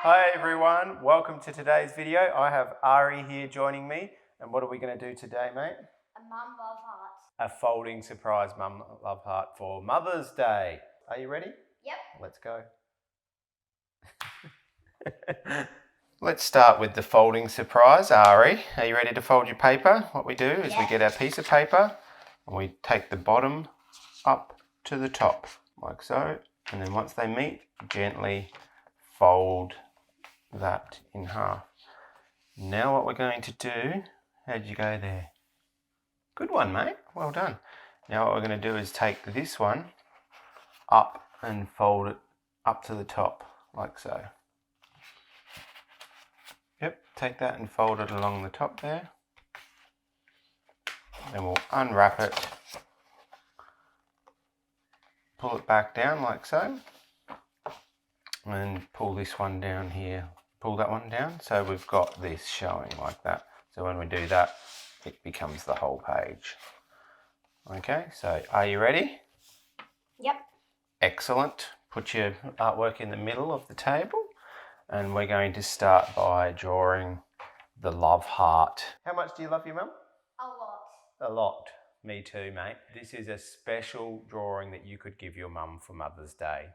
Hi everyone, welcome to today's video. I have Arie here joining me, and what are we going to do today, mate? A mum love heart. A folding surprise mum love heart for Mother's Day. Are you ready? Yep. Let's go. Let's start with the folding surprise. Arie, are you ready to fold your paper? What we do is we get our piece of paper and we take the bottom up to the top, like so, and then once they meet, gently fold that in half. Now what we're going to do, how'd you go there? Good one, mate, well done. Now what we're going to do is take this one up and fold it up to the top, like so. Yep, take that and fold it along the top there. Then we'll unwrap it, pull it back down like so, and pull this one down here. Pull that one down, so we've got this showing like that. So when we do that, it becomes the whole page. Okay, so are you ready? Yep. Excellent. Put your artwork in the middle of the table, and we're going to start by drawing the love heart. How much do you love your mum? A lot. A lot. Me too, mate. This is a special drawing that you could give your mum for Mother's Day.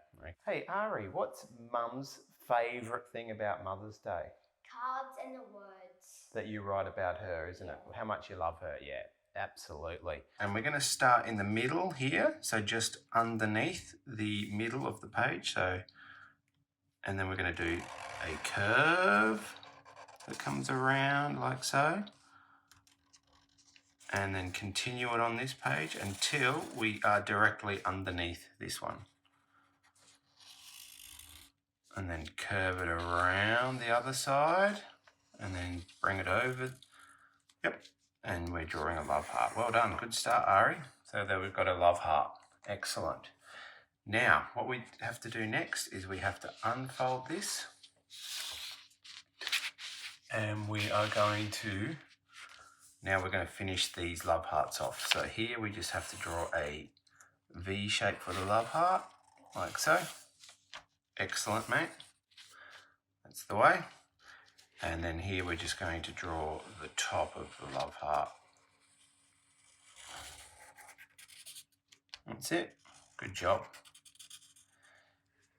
Hey, Arie, what's mum's favourite thing about Mother's Day? Cards and the words. That you write about her, isn't it? How much you love her, yeah. Absolutely. And we're going to start in the middle here, so just underneath the middle of the page. So, and then we're going to do a curve that comes around like so, and then continue it on this page until we are directly underneath this one, and then curve it around the other side, and then bring it over. Yep. And we're drawing a love heart. Well done, good start, Arie. So there we've got a love heart. Excellent. Now, what we have to do next is we have to unfold this. And we are going to, now we're going to finish these love hearts off. So here we just have to draw a V shape for the love heart, like so. Excellent, mate. That's the way. And then here we're just going to draw the top of the love heart. That's it. Good job.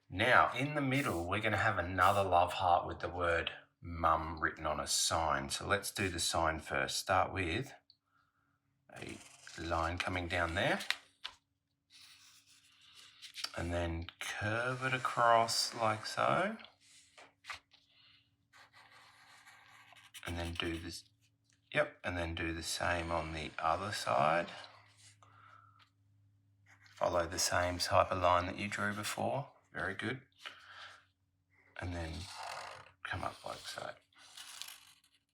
Now, in the middle, we're going to have another love heart with the word mum written on a sign. So let's do the sign first. Start with a line coming down there. And then curve it across like so. And then do this. Yep, and then do the same on the other side. Follow the same type of line that you drew before. Very good. And then come up like so.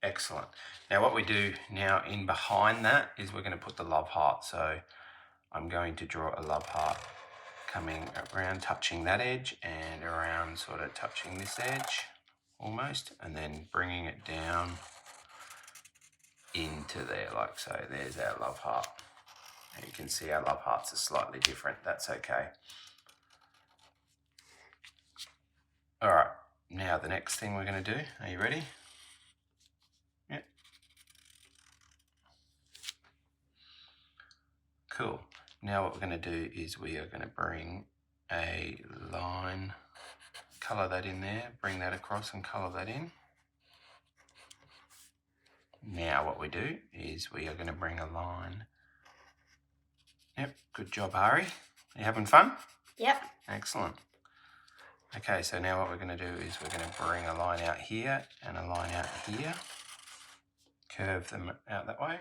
Excellent. Now what we do now in behind that is we're going to put the love heart. So I'm going to draw a love heart coming around, touching that edge, and around sort of touching this edge almost, and then bringing it down into there like so. There's our love heart. And you can see our love hearts are slightly different. That's okay. All right, now the next thing we're going to do, are you ready? Yep. Cool. Now what we're going to do is we are going to bring a line, colour that in there, bring that across and colour that in. Now what we do is we are going to bring a line. Yep, good job, Arie. Are you having fun? Yep. Excellent. Okay, so now what we're going to do is we're going to bring a line out here and a line out here. Curve them out that way.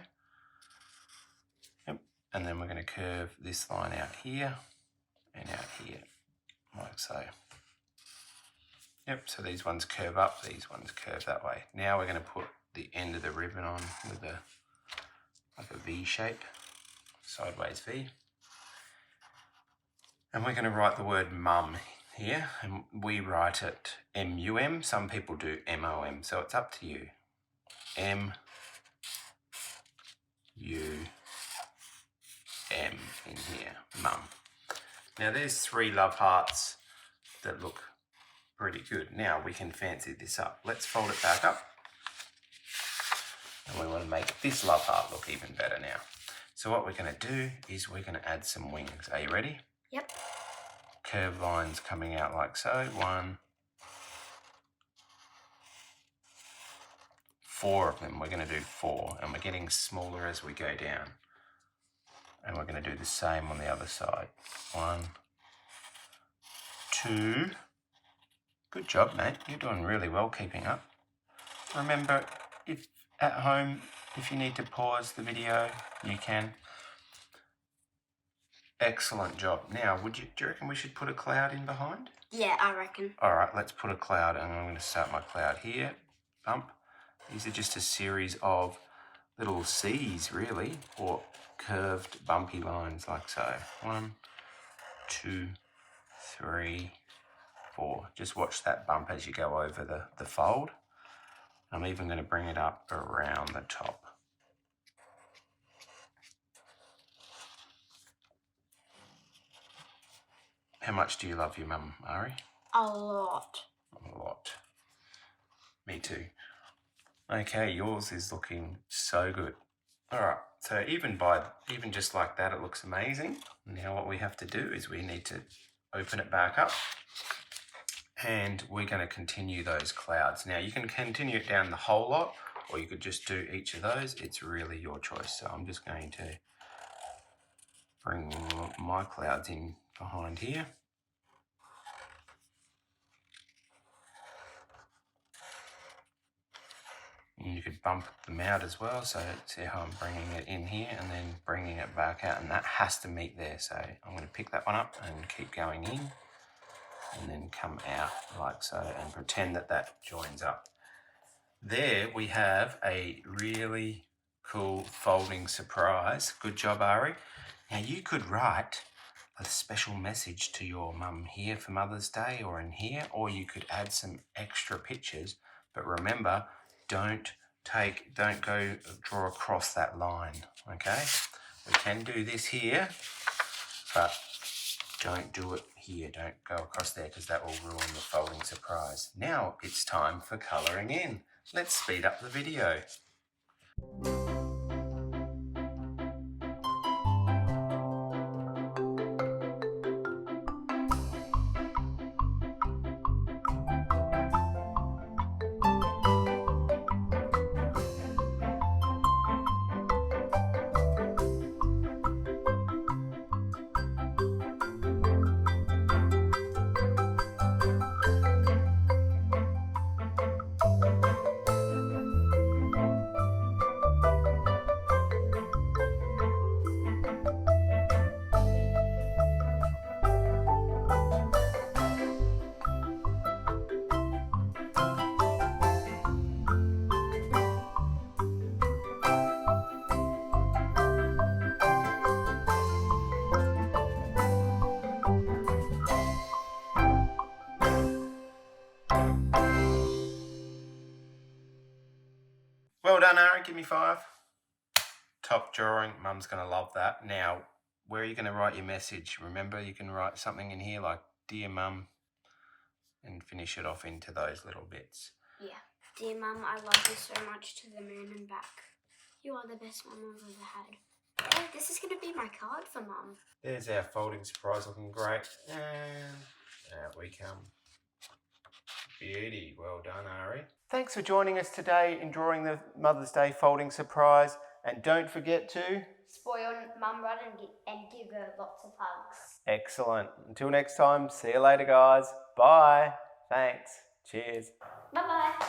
Yep, and then we're going to curve this line out here and out here, like so. Yep, so these ones curve up, these ones curve that way. Now we're going to put the end of the ribbon on with like a V shape, sideways V. And we're going to write the word mum here, and we write it M-U-M. Some people do M-O-M, so it's up to you. M-U-M in here, mum. Now there's 3 love hearts that look Pretty good. Now we can fancy this up. Let's fold it back up. And we want to make this love heart look even better now. So what we're going to do is we're going to add some wings. Are you ready? Yep. Curved lines coming out like so. 1, 4 of them. We're going to do 4, and we're getting smaller as we go down. And we're going to do the same on the other side. 1, 2. Good job, mate. You're doing really well keeping up. Remember, if at home, if you need to pause the video, you can. Excellent job. Now, do you reckon we should put a cloud in behind? Yeah, I reckon. All right, let's put a cloud, and I'm going to start my cloud here. Bump. These are just a series of little C's, really, or curved, bumpy lines like so. 1, 2, 3, 4. Just watch that bump as you go over the fold. I'm even going to bring it up around the top. How much do you love your mum, Arie? A lot. A lot. Me too. Okay, yours is looking so good. All right, so even just like that, it looks amazing. Now what we have to do is we need to open it back up, and we're going to continue those clouds. Now you can continue it down the whole lot, or you could just do each of those. It's really your choice. So I'm just going to bring my clouds in behind here. And you could bump them out as well, so see how I'm bringing it in here and then bringing it back out, and that has to meet there. So I'm going to pick that one up and keep going in and then come out like so and pretend that that joins up. There we have a really cool folding surprise. Good job, Arie. Now you could write a special message to your mum here for Mother's Day or in here, or you could add some extra pictures, but remember, don't go draw across that line, okay? We can do this here, but don't do it here. Don't go across there because that will ruin the folding surprise. Now it's time for colouring in. Let's speed up the video. Well done, Arie. Give me 5. Top drawing. Mum's going to love that. Now, where are you going to write your message? Remember, you can write something in here like, Dear Mum, and finish it off into those little bits. Yeah. Dear Mum, I love you so much to the moon and back. You are the best mum I've ever had. Hey, this is going to be my card for Mum. There's our folding surprise looking great. And out we come. Beauty. Well done, Arie. Thanks for joining us today in drawing the Mother's Day folding surprise. And don't forget to spoil Mum Run and give her lots of hugs. Excellent. Until next time, see you later, guys. Bye. Thanks. Cheers. Bye-bye.